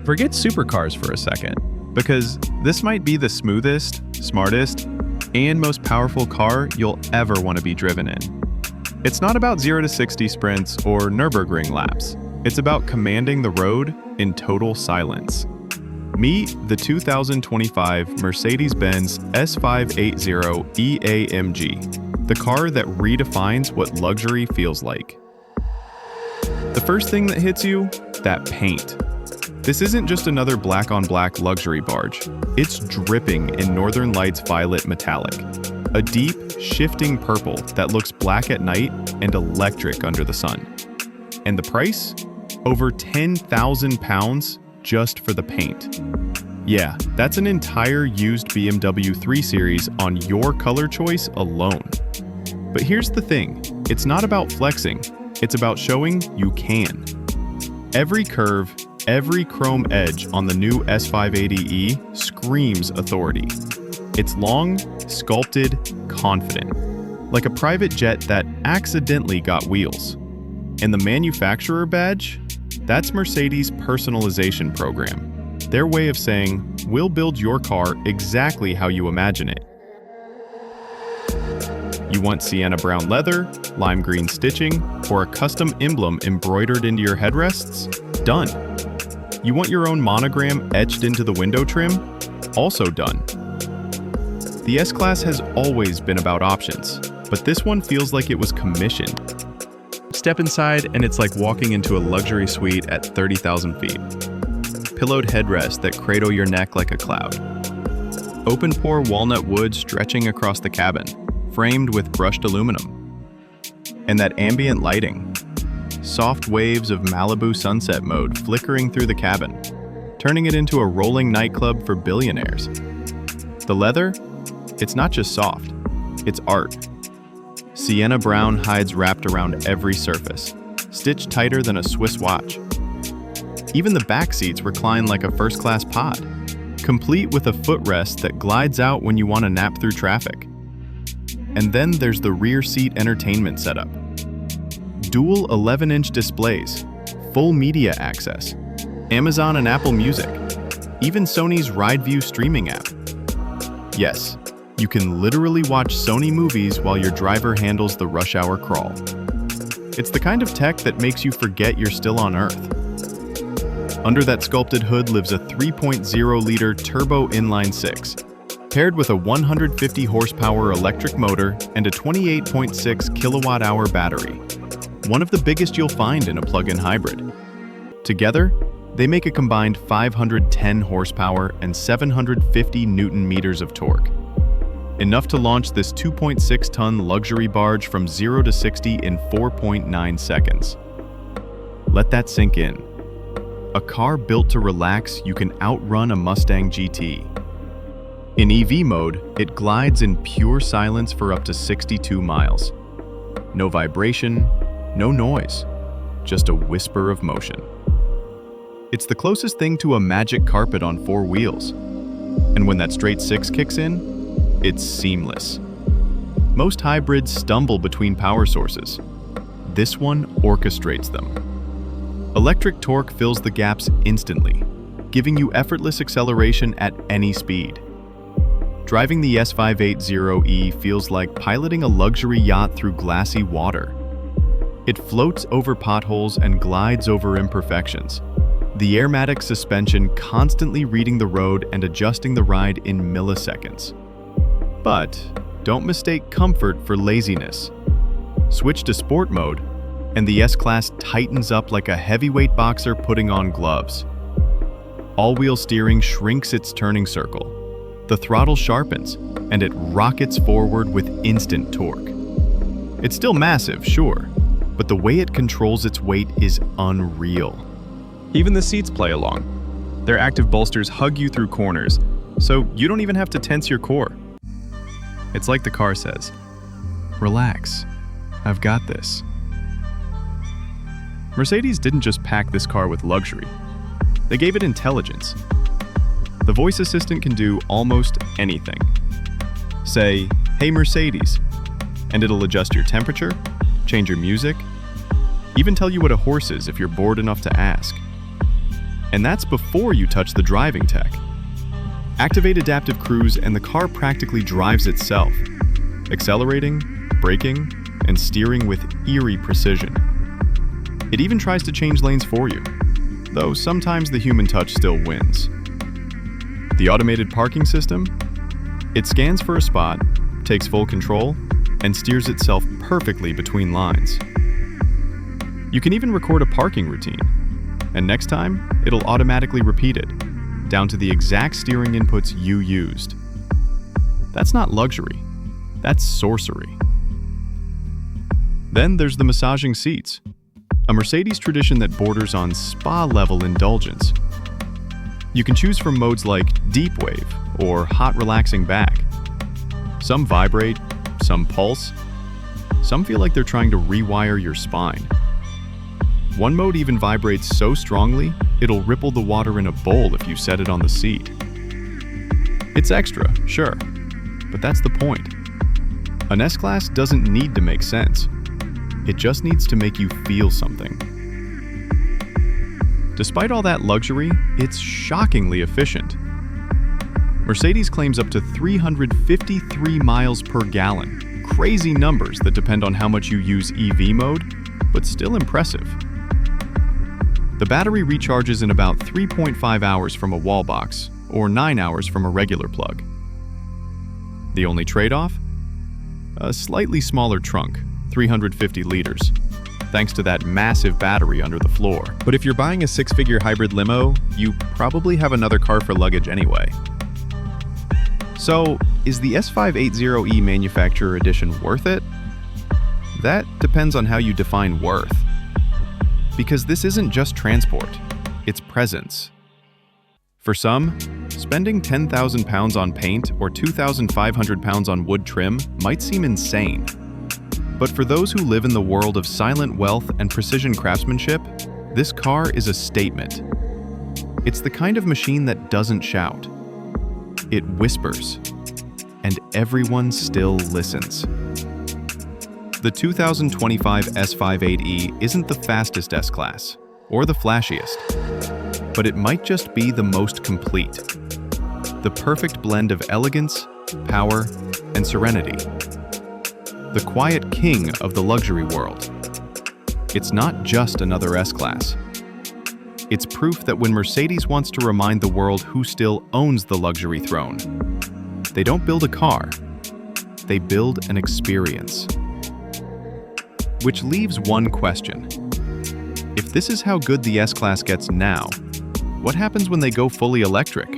Forget supercars for a second, because this might be the smoothest, smartest, and most powerful car you'll ever want to be driven in. It's not about 0 to 60 sprints or Nürburgring laps. It's about commanding the road in total silence. Meet the 2025 Mercedes-Benz S580e AMG, the car that redefines what luxury feels like. The first thing that hits you, that paint. This isn't just another black-on-black luxury barge. It's dripping in Northern Lights violet metallic, a deep, shifting purple that looks black at night and electric under the sun. And the price? Over £10,000 just for the paint. Yeah, that's an entire used BMW 3 Series on your color choice alone. But here's the thing, it's not about flexing, it's about showing you can. Every curve, every chrome edge on the new S580e screams authority. It's long, sculpted, confident, like a private jet that accidentally got wheels. And the manufacturer badge? That's Mercedes' personalization program. Their way of saying, we'll build your car exactly how you imagine it. You want sienna brown leather, lime green stitching, or a custom emblem embroidered into your headrests? Done. You want your own monogram etched into the window trim? Also done. The S-Class has always been about options, but this one feels like it was commissioned. Step inside and it's like walking into a luxury suite at 30,000 feet. Pillowed headrests that cradle your neck like a cloud. Open-pore walnut wood stretching across the cabin, framed with brushed aluminum. And that ambient lighting. Soft waves of Malibu sunset mode flickering through the cabin, turning it into a rolling nightclub for billionaires. The leather? It's not just soft, it's art. Sienna brown hides wrapped around every surface, stitched tighter than a Swiss watch. Even the back seats recline like a first-class pod, complete with a footrest that glides out when you want to nap through traffic. And then there's the rear seat entertainment setup. Dual 11-inch displays, full media access, Amazon and Apple Music, even Sony's RideView streaming app. Yes, you can literally watch Sony movies while your driver handles the rush hour crawl. It's the kind of tech that makes you forget you're still on Earth. Under that sculpted hood lives a 3.0-liter turbo inline-6, paired with a 150 horsepower electric motor and a 28.6 kilowatt-hour battery, one of the biggest you'll find in a plug-in hybrid. Together, they make a combined 510 horsepower and 750 newton-meters of torque. Enough to launch this 2.6-ton luxury barge from 0 to 60 in 4.9 seconds. Let that sink in. A car built to relax, you can outrun a Mustang GT. In EV mode, it glides in pure silence for up to 62 miles. No vibration, no noise, just a whisper of motion. It's the closest thing to a magic carpet on 4 wheels. And when that straight 6 kicks in, it's seamless. Most hybrids stumble between power sources. This one orchestrates them. Electric torque fills the gaps instantly, giving you effortless acceleration at any speed. Driving the S580e feels like piloting a luxury yacht through glassy water. It floats over potholes and glides over imperfections. The Airmatic suspension constantly reading the road and adjusting the ride in milliseconds. But don't mistake comfort for laziness. Switch to sport mode, and the S-Class tightens up like a heavyweight boxer putting on gloves. All-wheel steering shrinks its turning circle. The throttle sharpens, and it rockets forward with instant torque. It's still massive, sure, but the way it controls its weight is unreal. Even the seats play along. Their active bolsters hug you through corners, so you don't even have to tense your core. It's like the car says, "Relax, I've got this." Mercedes didn't just pack this car with luxury. They gave it intelligence. The voice assistant can do almost anything. Say, "Hey Mercedes," and it'll adjust your temperature, change your music, even tell you what a horse is if you're bored enough to ask. And that's before you touch the driving tech. Activate Adaptive Cruise and the car practically drives itself, accelerating, braking, and steering with eerie precision. It even tries to change lanes for you, though sometimes the human touch still wins. The automated parking system? It scans for a spot, takes full control, and steers itself perfectly between lines. You can even record a parking routine, and next time, it'll automatically repeat it, down to the exact steering inputs you used. That's not luxury, that's sorcery. Then there's the massaging seats, a Mercedes tradition that borders on spa-level indulgence. You can choose from modes like Deep Wave or Hot Relaxing Back. Some vibrate, some pulse, some feel like they're trying to rewire your spine. One mode even vibrates so strongly, it'll ripple the water in a bowl if you set it on the seat. It's extra, sure, but that's the point. An S-Class doesn't need to make sense. It just needs to make you feel something. Despite all that luxury, it's shockingly efficient. Mercedes claims up to 353 miles per gallon. Crazy numbers that depend on how much you use EV mode, but still impressive. The battery recharges in about 3.5 hours from a wall box, or 9 hours from a regular plug. The only trade-off? A slightly smaller trunk, 350 liters, thanks to that massive battery under the floor. But if you're buying a six-figure hybrid limo, you probably have another car for luggage anyway. So, is the S580e Manufacturer Edition worth it? That depends on how you define worth. Because this isn't just transport, it's presence. For some, spending £10,000 on paint or £2,500 on wood trim might seem insane. But for those who live in the world of silent wealth and precision craftsmanship, this car is a statement. It's the kind of machine that doesn't shout. It whispers, and everyone still listens. The 2025 S580e isn't the fastest S-Class, or the flashiest, but it might just be the most complete. The perfect blend of elegance, power, and serenity. The quiet king of the luxury world. It's not just another S-Class. It's proof that when Mercedes wants to remind the world who still owns the luxury throne, they don't build a car, they build an experience. Which leaves one question. If this is how good the S-Class gets now, what happens when they go fully electric?